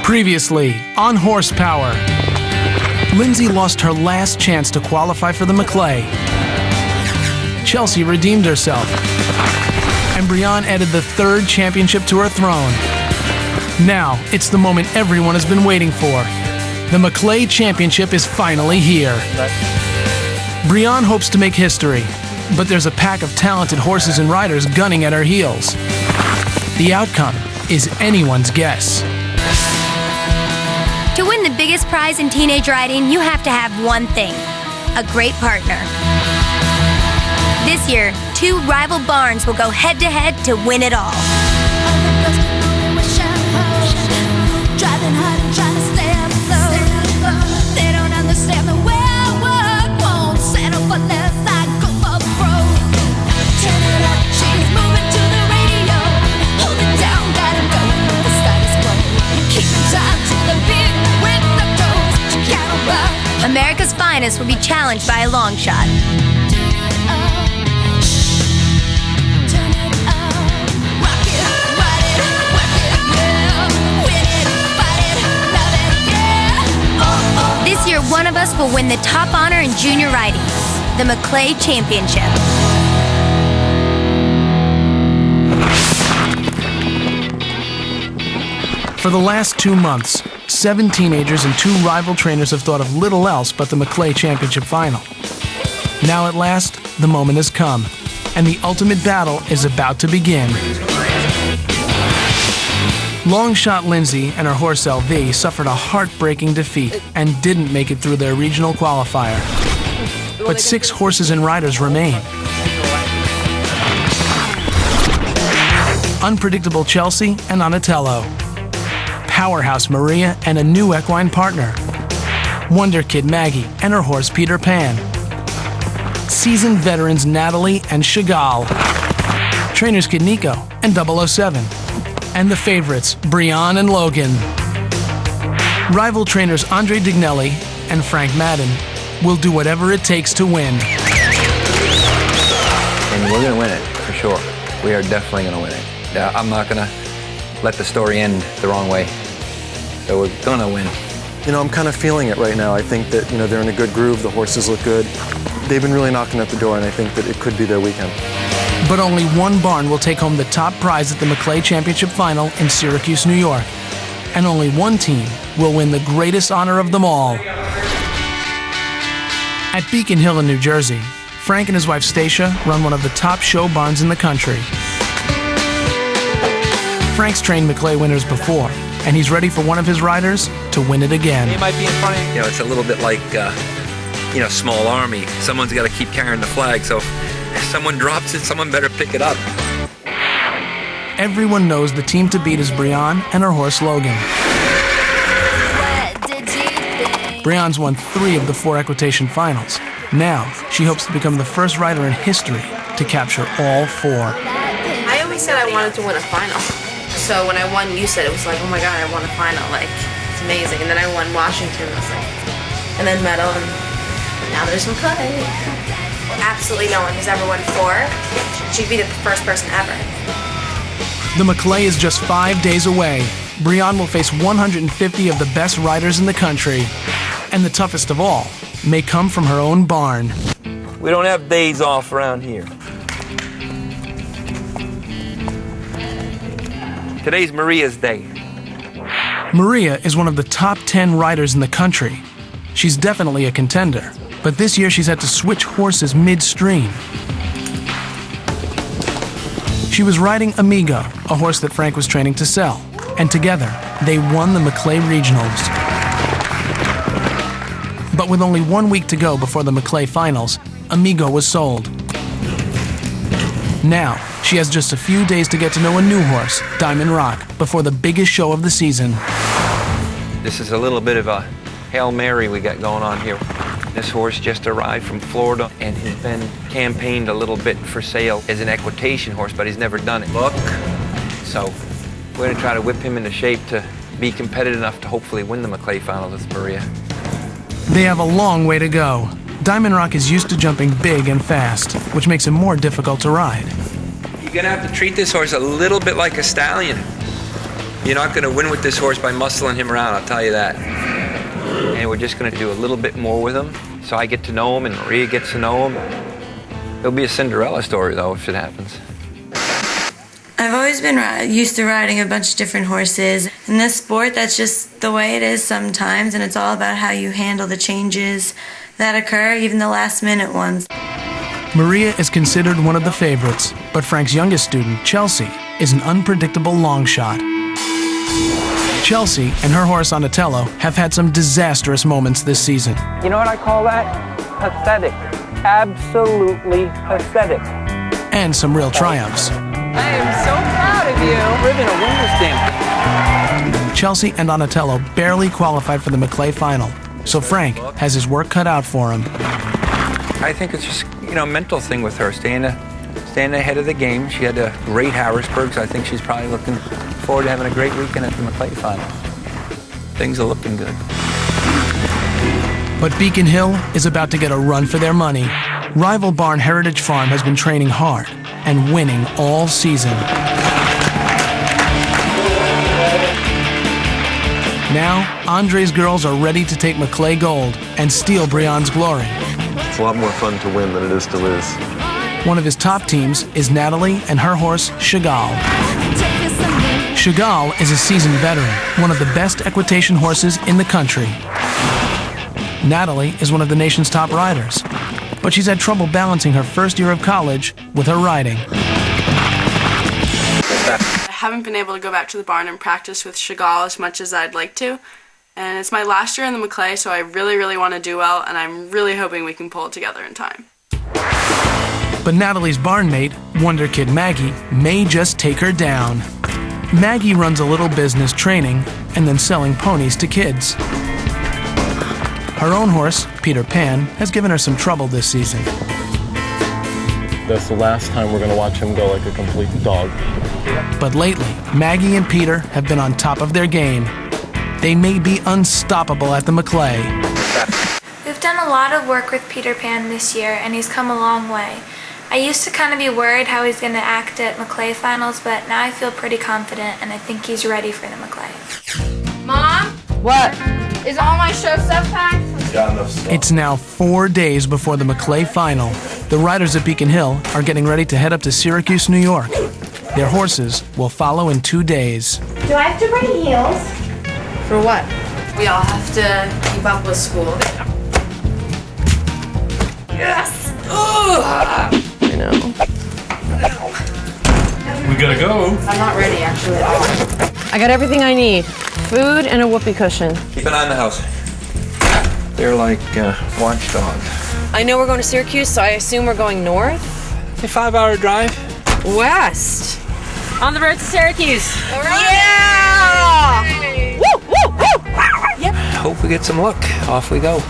Previously, on Horsepower, Lindsay lost her last chance to qualify for the Maclay. Chelsea redeemed herself, and Brianne added the third championship to her throne. Now, it's the moment everyone has been waiting for. The Maclay Championship is finally here. Brianne hopes to make history, but there's a pack of talented horses and riders gunning at her heels. The outcome is anyone's guess. To win the biggest prize in teenage riding, you have to have one thing: a great partner. This year, two rival barns will go head-to-head to win it all. Driving hard and trying to stay afloat. They don't understand the way I work. Won't settle for less. I go for the broke. Turn it up, she's moving to the radio. Hold it down, gotta go with the status quo. Keeping time to the beat with the toes. She can't over. America's finest will be challenged by a long shot. This year, one of us will win the top honor in junior riding, the Maclay Championship. For the last 2 months, 7 teenagers and 2 rival trainers have thought of little else but the Maclay Championship final. Now at last, the moment has come, and the ultimate battle is about to begin. Long shot Lindsay and her horse LV suffered a heartbreaking defeat and didn't make it through their regional qualifier. But 6 horses and riders remain. Unpredictable Chelsea and Donatello. Powerhouse Maria and a new equine partner. Wonder Kid Maggie and her horse Peter Pan. Seasoned veterans Natalie and Chagall. Trainers Kid Nico and 007. And the favorites, Brianne and Logan. Rival trainers Andre Dignelli and Frank Madden will do whatever it takes to win. And we're going to win it, for sure. We are definitely going to win it. I'm not going to let the story end the wrong way. So we're going to win. You know, I'm kind of feeling it right now. I think that, they're in a good groove. The horses look good. They've been really knocking at the door, and I think that it could be their weekend. But only one barn will take home the top prize at the Maclay Championship Final in Syracuse, New York. And only one team will win the greatest honor of them all. At Beacon Hill in New Jersey, Frank and his wife Stacia run one of the top show barns in the country. Frank's trained Maclay winners before, and he's ready for one of his riders to win it again. He might be in front of you. It's a little bit like, small army. Someone's got to keep carrying the flag, so if someone drops it, someone better pick it up. Everyone knows the team to beat is Brianne and her horse Logan. Brianne's won 3 of the 4 equitation finals. Now, she hopes to become the first rider in history to capture all 4. I always said I wanted to win a final. So when I won, you said it was like, oh my God, I won a final. Like, it's amazing. And then I won Washington. I was like, and then medal, and now there's Maclay. Absolutely no one has ever won 4. She'd be the first person ever. The Maclay is just 5 days away. Brianne will face 150 of the best riders in the country. And the toughest of all may come from her own barn. We don't have days off around here. Today's Maria's day. Maria is one of the top 10 riders in the country. She's definitely a contender, but this year she's had to switch horses midstream. She was riding Amigo, a horse that Frank was training to sell, and together they won the Maclay Regionals. But with only 1 week to go before the Maclay finals, Amigo was sold. Now, she has just a few days to get to know a new horse, Diamond Rock, before the biggest show of the season. This is a little bit of a Hail Mary we got going on here. This horse just arrived from Florida, and he's been campaigned a little bit for sale as an equitation horse, but he's never done it. Look, so we're going to try to whip him into shape to be competitive enough to hopefully win the Maclay finals with Maria. They have a long way to go. Diamond Rock is used to jumping big and fast, which makes him more difficult to ride. You're going to have to treat this horse a little bit like a stallion. You're not going to win with this horse by muscling him around, I'll tell you that. And we're just going to do a little bit more with him, so I get to know him and Maria gets to know him. It'll be a Cinderella story, though, if it happens. I've always been used to riding a bunch of different horses. In this sport, that's just the way it is sometimes, and it's all about how you handle the changes that occur, even the last-minute ones. Maria is considered one of the favorites, but Frank's youngest student, Chelsea, is an unpredictable long shot. Chelsea and her horse Donatello have had some disastrous moments this season. You know what I call that? Pathetic. Absolutely pathetic. And some real triumphs. I am so proud of you. We're going to win this damn thing. Chelsea and Donatello barely qualified for the Maclay final, so Frank has his work cut out for him. I think it's just, a mental thing with her, staying ahead of the game. She had a great Harrisburg, so I think she's probably looking forward to having a great weekend at the Maclay final. Things are looking good. But Beacon Hill is about to get a run for their money. Rival barn Heritage Farm has been training hard and winning all season. Now, Andre's girls are ready to take Maclay gold and steal Brian's glory. It's a lot more fun to win than it is to lose. One of his top teams is Natalie and her horse, Chagall. Chagall is a seasoned veteran, one of the best equitation horses in the country. Natalie is one of the nation's top riders, but she's had trouble balancing her first year of college with her riding. I haven't been able to go back to the barn and practice with Chagall as much as I'd like to. And it's my last year in the Maclay, so I really want to do well, and I'm really hoping we can pull it together in time. But Natalie's barnmate, Wonder Kid Maggie, may just take her down. Maggie runs a little business training and then selling ponies to kids. Her own horse, Peter Pan, has given her some trouble this season. That's the last time we're going to watch him go like a complete dog. But lately, Maggie and Peter have been on top of their game. They may be unstoppable at the Maclay. We've done a lot of work with Peter Pan this year, and he's come a long way. I used to kind of be worried how he's going to act at Maclay finals, but now I feel pretty confident, and I think he's ready for the Maclay. Mom? What? Is all my show stuff packed? It's now 4 days before the Maclay final. The riders at Beacon Hill are getting ready to head up to Syracuse, New York. Their horses will follow in 2 days. Do I have to bring heels? For what? We all have to keep up with school. Yes! Ugh! I know. We gotta go. I'm not ready actually at all. I got everything I need. Food and a whoopee cushion. Keep an eye on the house. They're like watchdogs. I know we're going to Syracuse, so I assume we're going north? A 5-hour drive. West. On the road to Syracuse. All right. Yeah! Woo, woo, woo! Hope we get some luck. Off we go.